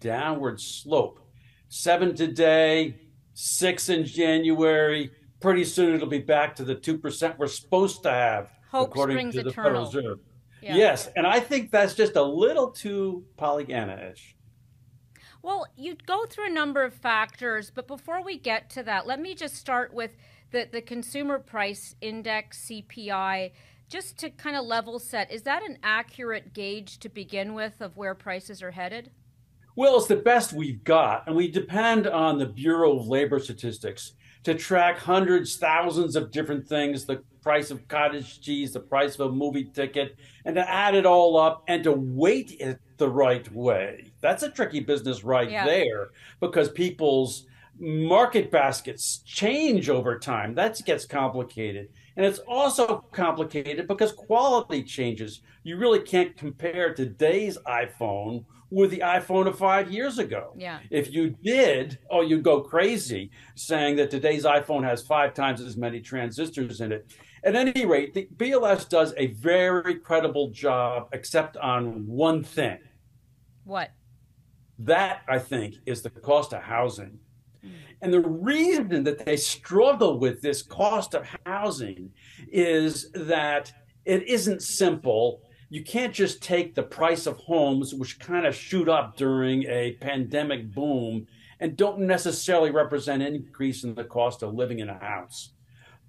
downward slope. 7 today, 6 in January. Pretty soon it'll be back to the 2% we're supposed to have, Hope according springs to the Federal eternal. Reserve. Yeah. Yes, and I think that's just a little too Pollyanna-ish. Well, you go through a number of factors, but before we get to that, let me just start with the Consumer Price Index, CPI, just to kind of level set. Is that an accurate gauge to begin with of where prices are headed? Well, it's the best we've got, and we depend on the Bureau of Labor Statistics to track hundreds, thousands of different things, the price of cottage cheese, the price of a movie ticket, and to add it all up and to weight it the right way. That's a tricky business right Yeah. there because people's market baskets change over time. That gets complicated. And it's also complicated because quality changes. You really can't compare today's iPhone with the iPhone of 5 years ago. Yeah. If you did, oh, you'd go crazy saying that today's iPhone has 5 times as many transistors in it. At any rate, the BLS does a very credible job, except on one thing. What? That, I think, is the cost of housing. Mm. And the reason that they struggle with this cost of housing is that it isn't simple. You can't just take the price of homes, which kind of shoot up during a pandemic boom, and don't necessarily represent an increase in the cost of living in a house.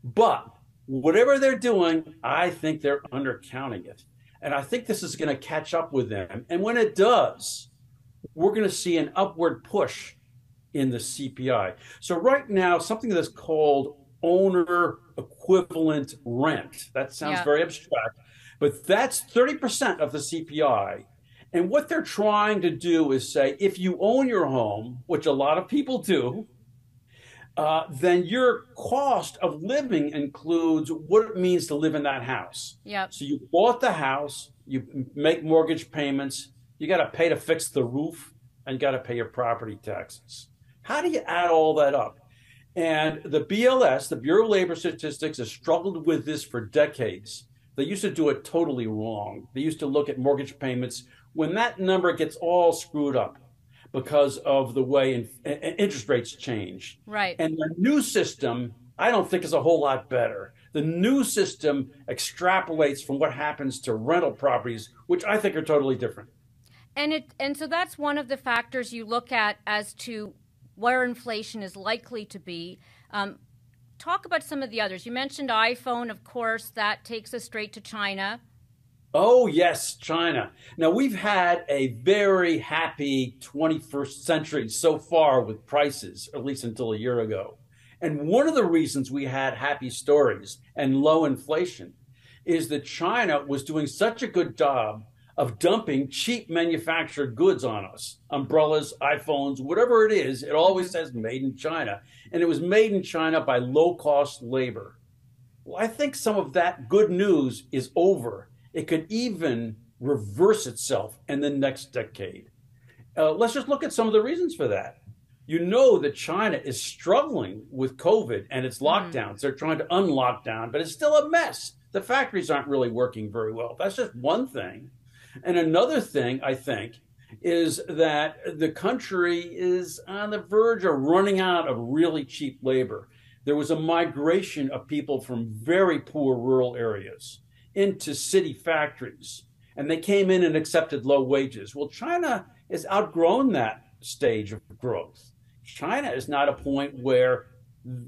But whatever they're doing, I think they're undercounting it. And I think this is going to catch up with them. And when it does, we're going to see an upward push in the CPI. So right now, something that's called owner equivalent rent. That sounds Yeah. very abstract, but that's 30% of the CPI. And what they're trying to do is say, if you own your home, which a lot of people do, then your cost of living includes what it means to live in that house. Yep. So you bought the house, you make mortgage payments, you got to pay to fix the roof, and you got to pay your property taxes. How do you add all that up? And the BLS, the Bureau of Labor Statistics, has struggled with this for decades. They used to do it totally wrong. They used to look at mortgage payments when that number gets all screwed up because of the way interest rates change. Right. And the new system, I don't think is a whole lot better. The new system extrapolates from what happens to rental properties, which I think are totally different. And so that's one of the factors you look at as to where inflation is likely to be. Talk about some of the others. You mentioned iPhone, of course, that takes us straight to China. Oh, yes, China. Now, we've had a very happy 21st century so far with prices, at least until a year ago. And one of the reasons we had happy stories and low inflation is that China was doing such a good job of dumping cheap manufactured goods on us. Umbrellas, iPhones, whatever it is, it always says made in China. And it was made in China by low-cost labor. Well, I think some of that good news is over. It could even reverse itself in the next decade. Let's just look at some of the reasons for that. You know that China is struggling with COVID and its lockdowns. They're trying to unlock down, but it's still a mess. The factories aren't really working very well. That's just one thing. And another thing, I think, is that the country is on the verge of running out of really cheap labor. There was a migration of people from very poor rural areas into city factories, and they came in and accepted low wages. Well, China has outgrown that stage of growth. China is not a point where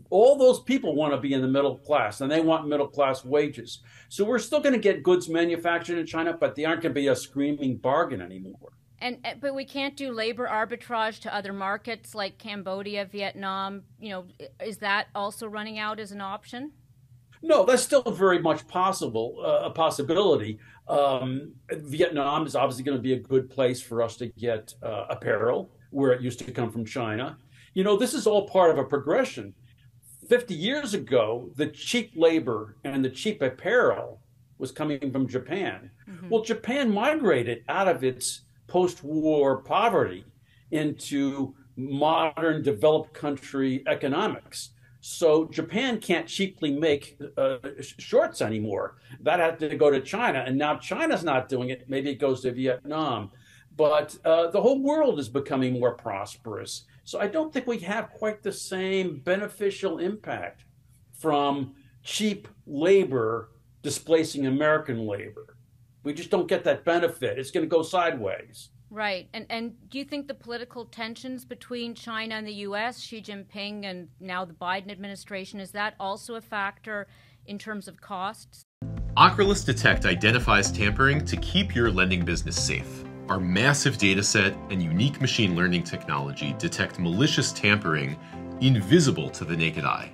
all those people want to be in the middle class and they want middle class wages. So we're still going to get goods manufactured in China, but they aren't going to be a screaming bargain anymore. But we can't do labor arbitrage to other markets like Cambodia, Vietnam. Is that also running out as an option? No, that's still very much possible, a possibility. Vietnam is obviously going to be a good place for us to get apparel, where it used to come from China. This is all part of a progression. 50 years ago, the cheap labor and the cheap apparel was coming from Japan. Mm-hmm. Well, Japan migrated out of its post-war poverty into modern developed country economics. So Japan can't cheaply make shorts anymore. That had to go to China, and now China's not doing it. Maybe it goes to Vietnam. but the whole world is becoming more prosperous. So I don't think we have quite the same beneficial impact from cheap labor displacing American labor. We just don't get that benefit. It's going to go sideways. Right. And do you think the political tensions between China and the U.S., Xi Jinping and now the Biden administration, is that also a factor in terms of costs? Ocrolus Detect identifies tampering to keep your lending business safe. Our massive data set and unique machine learning technology detect malicious tampering invisible to the naked eye.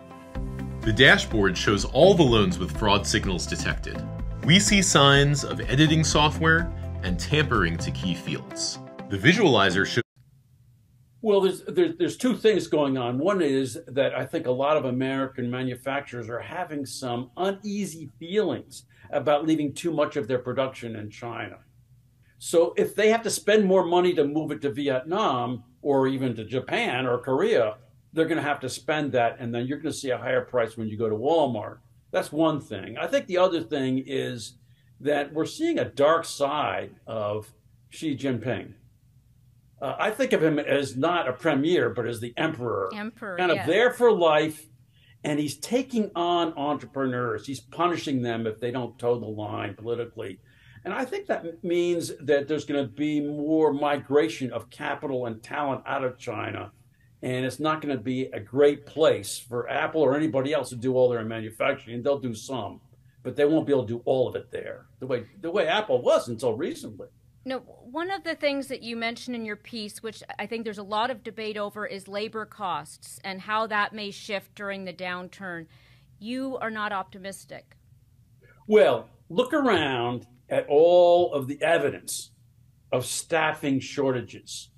The dashboard shows all the loans with fraud signals detected. We see signs of editing software and tampering to key fields. The visualizer shows. Well, there's two things going on. One is that I think a lot of American manufacturers are having some uneasy feelings about leaving too much of their production in China. So if they have to spend more money to move it to Vietnam or even to Japan or Korea, they're going to have to spend that, and then you're going to see a higher price when you go to Walmart. That's one thing. I think the other thing is that we're seeing a dark side of Xi Jinping. I think of him as not a premier, but as the emperor. Emperor, kind of yeah. there for life, and he's taking on entrepreneurs. He's punishing them if they don't toe the line politically. And I think that means that there's going to be more migration of capital and talent out of China. And it's not going to be a great place for Apple or anybody else to do all their manufacturing. They'll do some, but they won't be able to do all of it there, the way Apple was until recently. No, one of the things that you mentioned in your piece, which I think there's a lot of debate over, is labor costs and how that may shift during the downturn. You are not optimistic. Well, look around at all of the evidence of staffing shortages.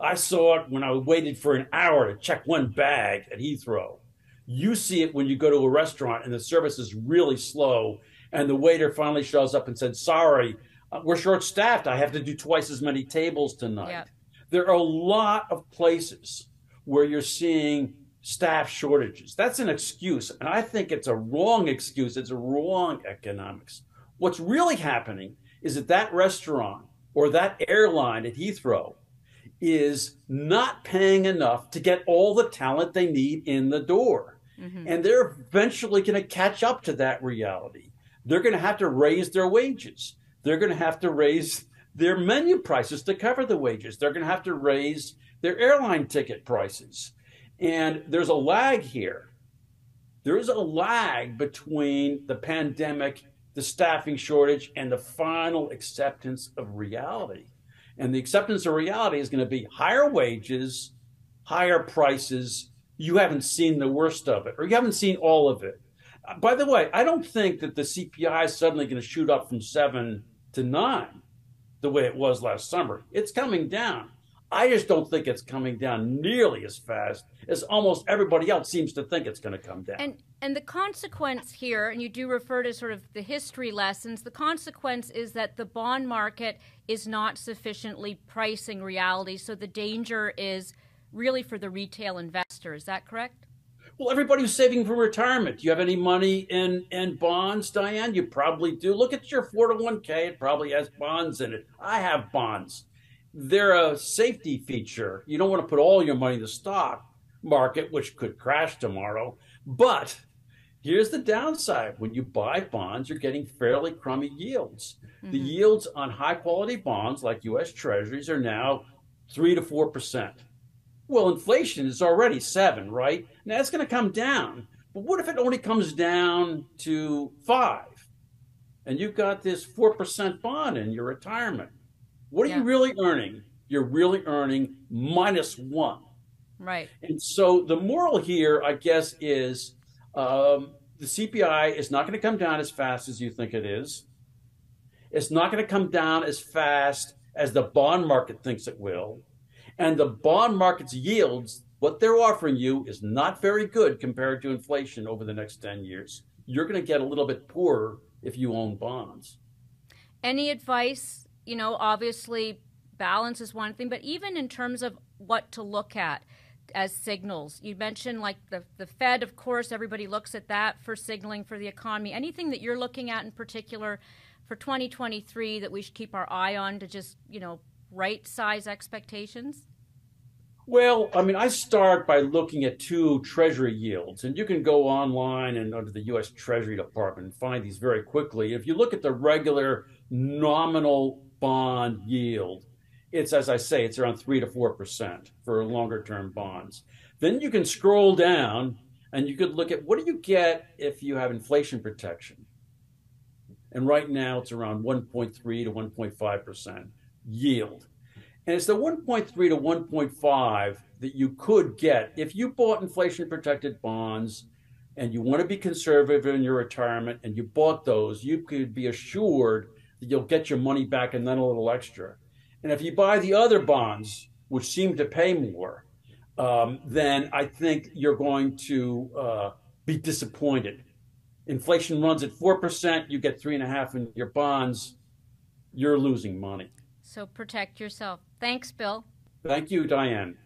I saw it when I waited for an hour to check one bag at Heathrow. You see it when you go to a restaurant and the service is really slow and the waiter finally shows up and said, sorry, we're short-staffed. I have to do twice as many tables tonight. Yep. There are a lot of places where you're seeing staff shortages. That's an excuse, and I think it's a wrong excuse. It's a wrong economics. What's really happening is that that restaurant or that airline at Heathrow is not paying enough to get all the talent they need in the door. Mm-hmm. And they're eventually going to catch up to that reality. They're going to have to raise their wages. They're going to have to raise their menu prices to cover the wages. They're going to have to raise their airline ticket prices. And there's a lag here. There is a lag between the pandemic, the staffing shortage, and the final acceptance of reality. And the acceptance of reality is going to be higher wages, higher prices. You haven't seen the worst of it, or you haven't seen all of it. By the way, I don't think that the CPI is suddenly going to shoot up from 7 to 9 the way it was last summer. It's coming down. I just don't think it's coming down nearly as fast as almost everybody else seems to think it's going to come down. And the consequence here, and you do refer to sort of the history lessons, the consequence is that the bond market is not sufficiently pricing reality. So the danger is really for the retail investor. Is that correct? Well, everybody who's saving for retirement. Do you have any money in bonds, Diane? You probably do. Look at your 401k. It probably has bonds in it. I have bonds. They're a safety feature. You don't want to put all your money in the stock market, which could crash tomorrow. But here's the downside. When you buy bonds, you're getting fairly crummy yields. Mm-hmm. The yields on high quality bonds like U.S. Treasuries are now 3 to 4%. Well, inflation is already 7, right? Now it's going to come down. But what if it only comes down to 5? And you've got this 4% bond in your retirement. What are you really earning? You're really earning -1. Right. And so the moral here, I guess, is the CPI is not going to come down as fast as you think it is. It's not going to come down as fast as the bond market thinks it will. And the bond market's yields, what they're offering you is not very good compared to inflation over the next 10 years. You're going to get a little bit poorer if you own bonds. Any advice? You know, obviously balance is one thing, but even in terms of what to look at as signals, you mentioned like the Fed, of course, everybody looks at that for signaling for the economy. Anything that you're looking at in particular for 2023 that we should keep our eye on to just, you know, right size expectations? Well, I mean, I start by looking at two treasury yields, and you can go online and under the U.S. Treasury Department and find these very quickly. If you look at the regular nominal bond yield, it's, as I say, it's around 3 to 4% for longer term bonds. Then you can scroll down and you could look at what do you get if you have inflation protection. And right now it's around 1.3 to 1.5% yield. And it's the 1.3 to 1.5 that you could get if you bought inflation protected bonds and you want to be conservative in your retirement and you bought those, you could be assured that you'll get your money back and then a little extra. And if you buy the other bonds, which seem to pay more, then I think you're going to be disappointed. Inflation runs at 4%, you get 3.5% in your bonds, you're losing money. So protect yourself. Thanks, Bill. Thank you, Diane.